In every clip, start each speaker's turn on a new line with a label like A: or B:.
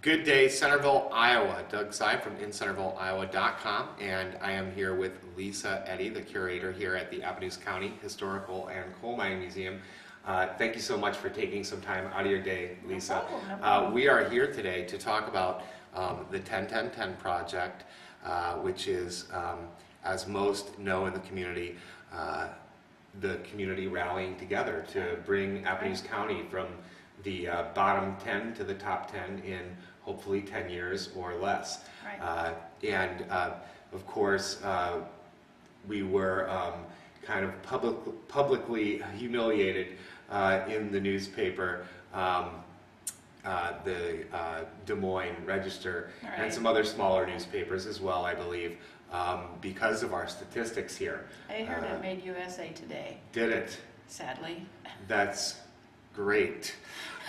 A: Good day, Centerville, Iowa. Doug Seib from InCentervilleIowa.com, and I am here with Lisa Eddy, the curator here at the Appanoose County Historical and Coal Mining Museum. Thank you so much for taking some time out of your day, Lisa.
B: No problem.
A: We are here today to talk about the 10.10.10 project, which is, as most know in the community rallying together to bring Appanoose County from the bottom 10 to the top 10 in hopefully 10 years or less.
B: Right.
A: Of course, we were kind of publicly humiliated in the newspaper, the Des Moines Register,
B: Right.
A: and some other smaller newspapers as well, I believe, because of our statistics here.
B: I heard it made USA Today,
A: Did it?
B: sadly.
A: That's great.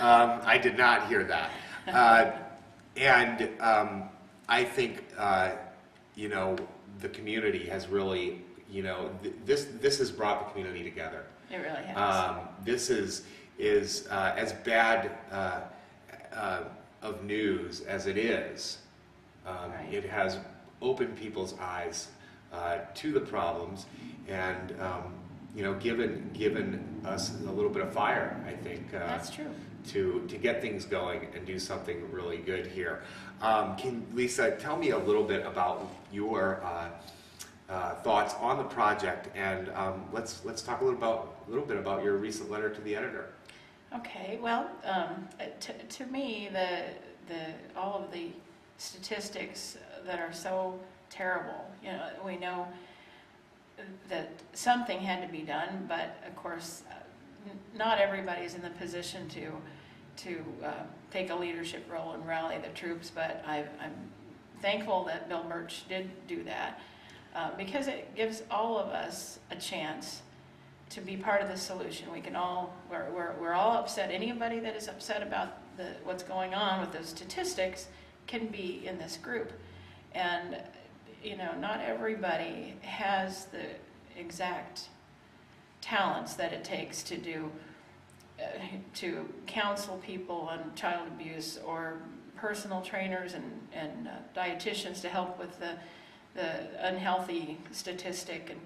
A: I did not hear that. I think, the community has really, this has brought the community together.
B: It really has.
A: This is as bad of news as it is.
B: Right.
A: It has opened people's eyes to the problems and, given us a little bit of fire, I think.
B: That's true.
A: To get things going and do something really good here. Can Lisa tell me a little bit about your thoughts on the project, and let's talk a little bit about your recent letter to the editor.
B: Okay. Well, to me, all of the statistics that are so terrible. We know that something had to be done, but of course, not everybody's in the position to take a leadership role and rally the troops. But I'm thankful that Bill Birch did do that because it gives all of us a chance to be part of the solution. We're all upset. Anybody that is upset about what's going on with those statistics can be in this group, and not everybody has the exact talents that it takes to do to counsel people on child abuse, or personal trainers and dietitians to help with the unhealthy statistic,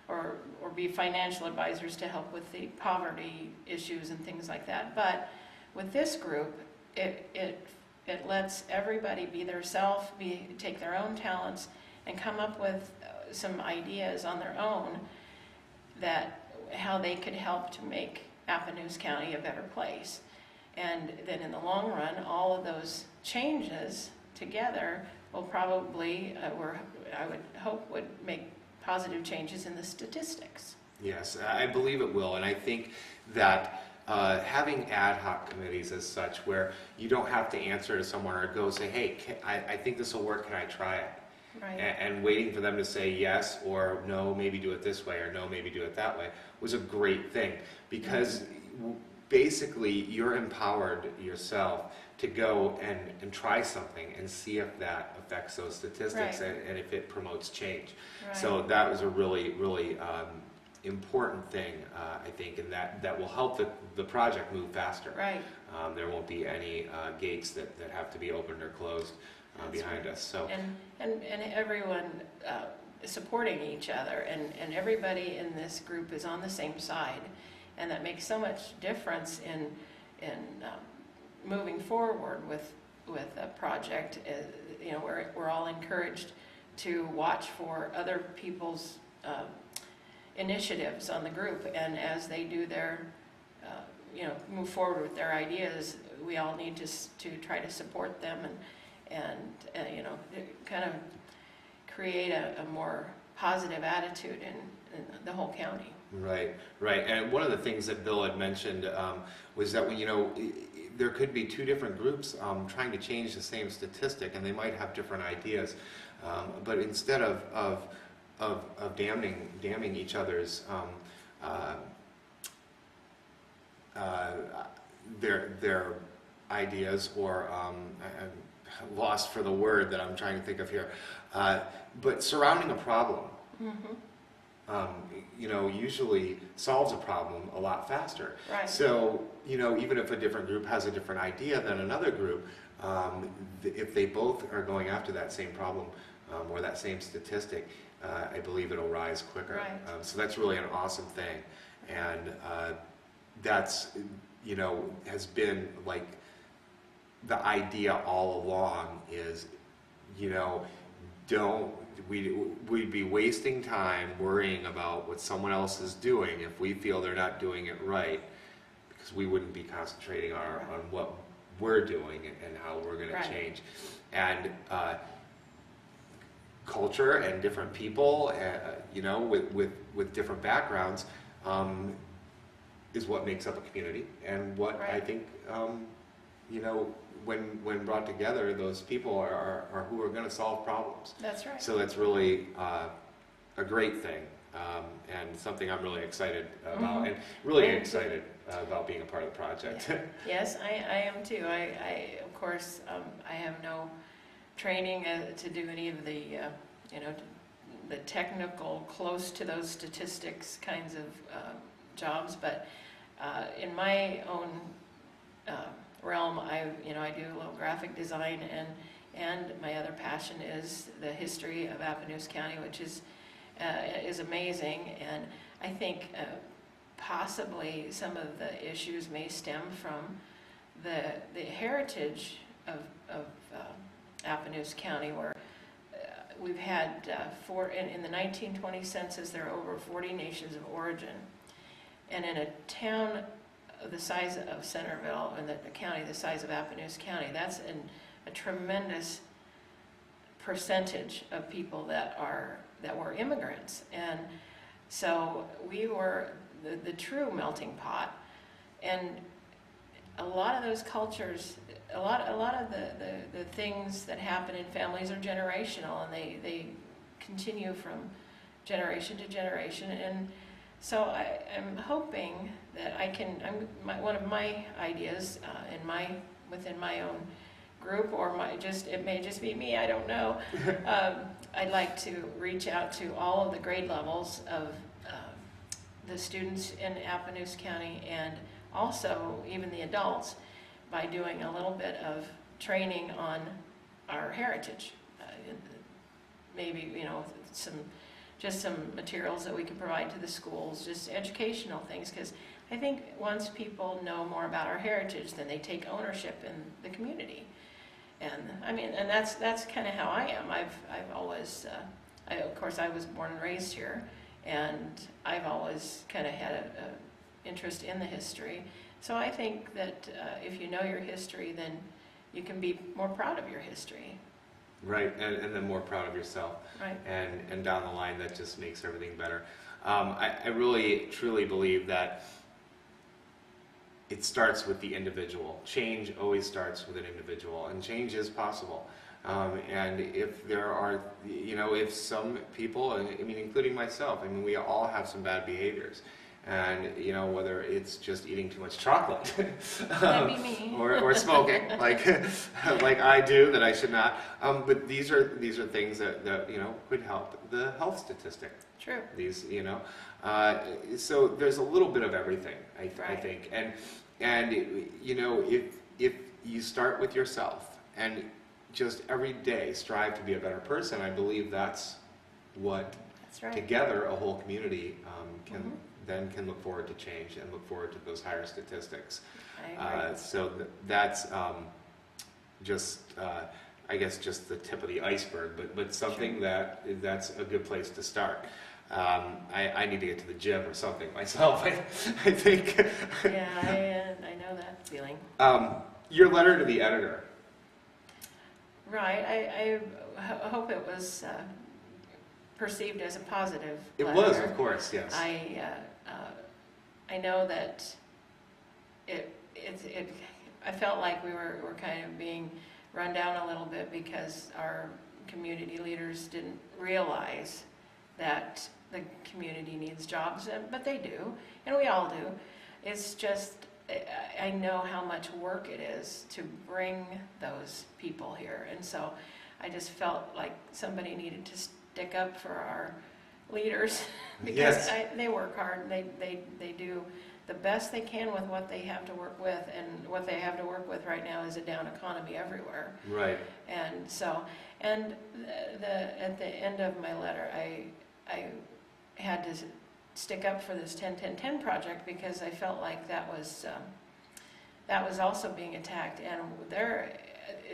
B: or be financial advisors to help with the poverty issues and things like that. But with this group, it lets everybody be their self, take their own talents, and come up with some ideas on their own how they could help to make Appanoose County a better place. And then in the long run, all of those changes together will probably, I would hope, would make positive changes in the statistics.
A: Yes, I believe it will, and I think that having ad hoc committees as such, where you don't have to answer to someone or go say, hey, I think this will work, can I try it?
B: Right.
A: And waiting for them to say yes or no, maybe do it this way, or no, maybe do it that way, was a great thing, because basically you're empowered yourself to go and try something and see if that affects those statistics.
B: Right.
A: and if it promotes change.
B: Right.
A: So that was a really, really important thing, I think, and that will help the project move faster.
B: Right.
A: There won't be any gates that have to be opened or closed behind us. So.
B: And everyone supporting each other, and everybody in this group is on the same side, and that makes so much difference in moving forward with a project. We're all encouraged to watch for other people's initiatives on the group, and as they do their move forward with their ideas, we all need to try to support them and kind of create a more positive attitude in the whole county.
A: Right. And one of the things that Bill had mentioned was that when there could be two different groups trying to change the same statistic, and they might have different ideas, but instead of damning each other's their ideas, or I'm lost for the word that I'm trying to think of here, but surrounding a problem.
B: Mm-hmm.
A: Usually solves a problem a lot faster.
B: Right.
A: So, even if a different group has a different idea than another group, if they both are going after that same problem or that same statistic, I believe it'll rise quicker.
B: Right.
A: So that's really an awesome thing, and that's, you know, has been like the idea all along is, you know, we'd be wasting time worrying about what someone else is doing if we feel they're not doing it right, because we wouldn't be concentrating on what we're doing and how we're going to change. And culture and different people, you know, with different backgrounds, is what makes up a community, and what I think, you know, when brought together, those people are who are going to solve problems.
B: That's right.
A: So that's really a great thing, and something I'm really excited about, and really excited about being a part of the project.
B: Yeah. Yes, I am too. I of course, I have no training to do any of the, you know, the technical, close to those statistics kinds of jobs, but in my own realm, I do a little graphic design, and my other passion is the history of Appanoose County, which is amazing, and I think possibly some of the issues may stem from the heritage of Appanoose County, where we've had in the 1920 census there are over 40 nations of origin, and in a town the size of Centerville, and a county the size of Appanoose County, that's a tremendous percentage of people that were immigrants, and so we were the true melting pot. And a lot of those cultures, a lot of the things that happen in families are generational, and they continue from generation to generation. And so I'm hoping that one of my ideas within my own group, or it may just be me, I don't know. I'd like to reach out to all of the grade levels of the students in Appanoose County, and also even the adults, by doing a little bit of training on our heritage. Maybe, you know, some materials that we can provide to the schools, just educational things, because I think once people know more about our heritage, then they take ownership in the community. And I mean, and that's kind of how I am. I've always, of course, I was born and raised here, and I've always kind of had an interest in the history. So I think that if you know your history, then you can be more proud of your history.
A: Right, and then more proud of yourself.
B: Right.
A: And down the line, that just makes everything better. I really, truly believe that it starts with the individual. Change always starts with an individual, and change is possible. And if there are, you know, if some people, I mean, including myself, I mean, we all have some bad behaviors. And, you know, whether it's just eating too much chocolate
B: That'd be me.
A: or smoking, like I do, that I should not. But these are things that you know, could help the health statistic.
B: True.
A: These, you know, so there's a little bit of everything, I think. And you know, if you start with yourself and just every day strive to be a better person, I believe that's what together a whole community can look forward to change and look forward to those higher statistics. So that's just, I guess, just the tip of the iceberg, but something that's a good place to start. I need to get to the gym or something myself, I think.
B: Yeah, I know that feeling.
A: Your letter to the editor.
B: Right, I hope it was perceived as a positive letter.
A: It was, of course, yes.
B: I know that I felt like we were kind of being run down a little bit because our community leaders didn't realize that the community needs jobs, but they do, and we all do. It's just, I know how much work it is to bring those people here, and so I just felt like somebody needed to stick up for our leaders because they work hard, and they do the best they can with what they have to work with, and what they have to work with right now is a down economy everywhere.
A: Right.
B: And so, and at the end of my letter, I had to stick up for this 10-10-10 project, because I felt like that was also being attacked, and there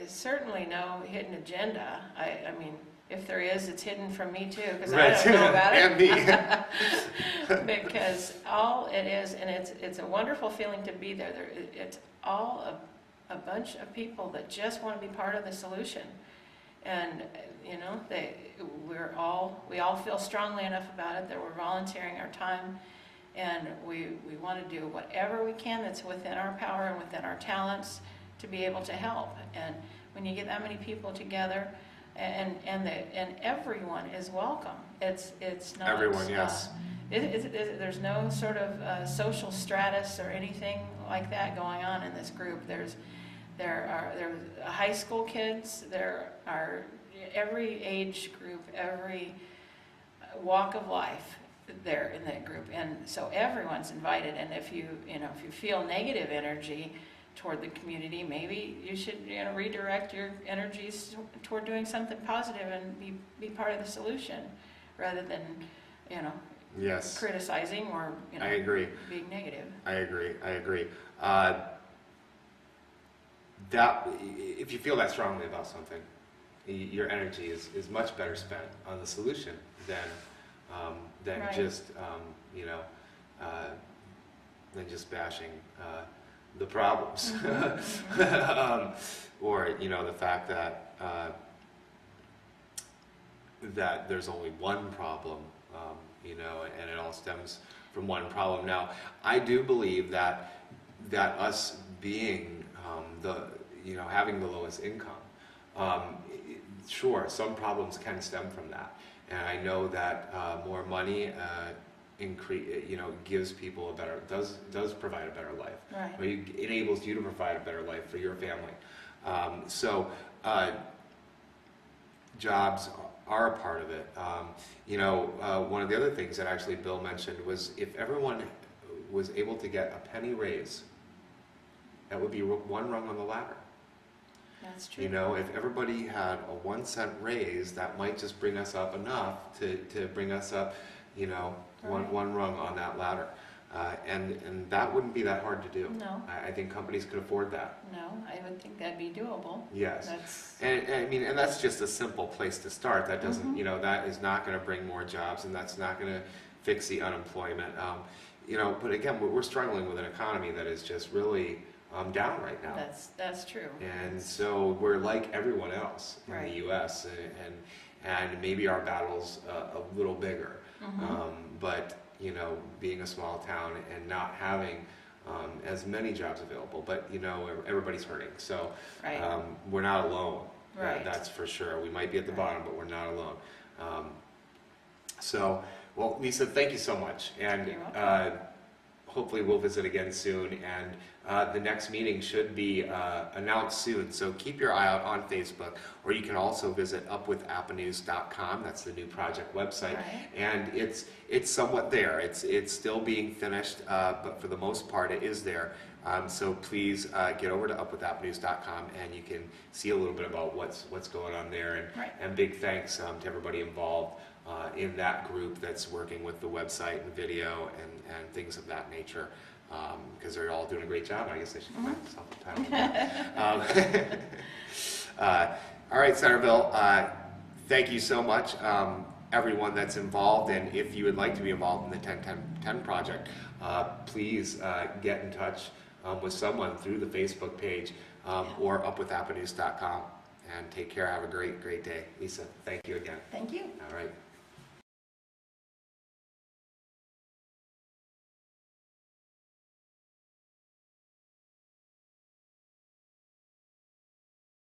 B: is certainly no hidden agenda. I mean, if there is, it's hidden from me too, because I don't know about it.
A: And me.
B: Because all it is, and it's a wonderful feeling to be there. It's all a bunch of people that just want to be part of the solution, and you know, we all feel strongly enough about it that we're volunteering our time, and we want to do whatever we can that's within our power and within our talents to be able to help. And when you get that many people together, and everyone is welcome. It's not
A: Everyone, yes.
B: There's no sort of social stratus or anything like that going on in this group. There are high school kids. There are every age group, every walk of life there in that group, and so everyone's invited. And if you feel negative energy toward the community, maybe you should redirect your energies toward doing something positive and be part of the solution, rather than
A: Yes.
B: criticizing or
A: I agree.
B: being negative.
A: I agree. That if you feel that strongly about something, your energy is much better spent on the solution than
B: Right.
A: just than just bashing the problems. Or the fact that that there's only one problem, and it all stems from one problem. Now, I do believe that us being having the lowest income, sure, some problems can stem from that, and I know that more money gives people does provide a better life.
B: Right.
A: Or enables you to provide a better life for your family. Jobs are a part of it. One of the other things that actually Bill mentioned was, if everyone was able to get a penny raise, that would be one rung on the ladder.
B: That's true.
A: If everybody had a 1 cent raise, that might just bring us up enough to bring us up,
B: Right.
A: one rung on that ladder. And that wouldn't be that hard to do.
B: No.
A: I think companies could afford that.
B: No, I would think that'd be doable.
A: Yes.
B: That's
A: And that's just a simple place to start. That doesn't, that is not going to bring more jobs, and that's not going to fix the unemployment. But again, we're struggling with an economy that is just really down right now.
B: that's true.
A: And so we're like everyone else in
B: Right.
A: the U.S. and maybe our battle's a little bigger. But being a small town and not having as many jobs available, but everybody's hurting. So
B: Right.
A: We're not alone.
B: Right.
A: That's for sure. We might be at the
B: Right.
A: bottom, but we're not alone. Well, Lisa, thank you so much, and
B: You're welcome.
A: hopefully we'll visit again soon. And the next meeting should be announced soon, so keep your eye out on Facebook, or you can also visit upwithappanoose.com. That's the new project website,
B: Right.
A: and it's somewhat there. It's still being finished, but for the most part it is there. So please get over to upwithappanoose.com, and you can see a little bit about what's going on there.
B: Right.
A: And big thanks to everybody involved in that group that's working with the website and video and things of that nature, because they're all doing a great job. I guess I should find something title. All right, Centerville, thank you so much, everyone that's involved. And if you would like to be involved in the 10-10-10 project, please get in touch with someone through the Facebook page or upwithappanoose.com. And take care. Have a great day. Lisa, thank you again.
B: Thank you.
A: All right.